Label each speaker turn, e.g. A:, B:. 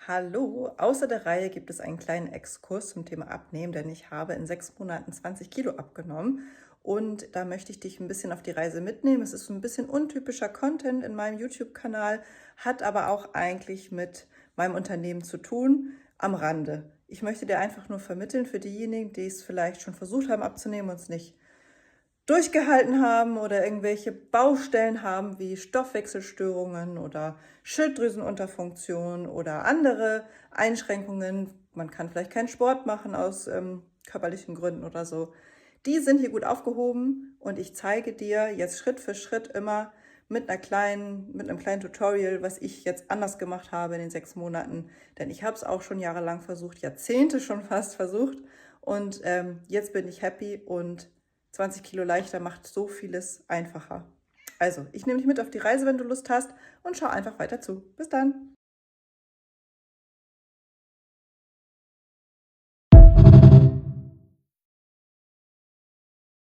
A: Hallo, außer der Reihe gibt es einen kleinen Exkurs zum Thema Abnehmen, denn ich habe in 6 Monaten 20 Kilo abgenommen und da möchte ich dich ein bisschen auf die Reise mitnehmen. Es ist so ein bisschen untypischer Content in meinem YouTube-Kanal, hat aber auch eigentlich mit meinem Unternehmen zu tun, am Rande. Ich möchte dir einfach nur vermitteln für diejenigen, die es vielleicht schon versucht haben abzunehmen und es nicht durchgehalten haben oder irgendwelche Baustellen haben wie Stoffwechselstörungen oder Schilddrüsenunterfunktion oder andere Einschränkungen. Man kann vielleicht keinen Sport machen aus körperlichen Gründen oder so. Die sind hier gut aufgehoben und ich zeige dir jetzt Schritt für Schritt immer mit einem kleinen Tutorial, was ich jetzt anders gemacht habe in den 6 Monaten. Denn ich habe es auch schon jahrelang versucht, Jahrzehnte schon fast versucht. Und jetzt bin ich happy und 20 Kilo leichter macht so vieles einfacher. Also, ich nehme dich mit auf die Reise, wenn du Lust hast und schau einfach weiter zu. Bis dann!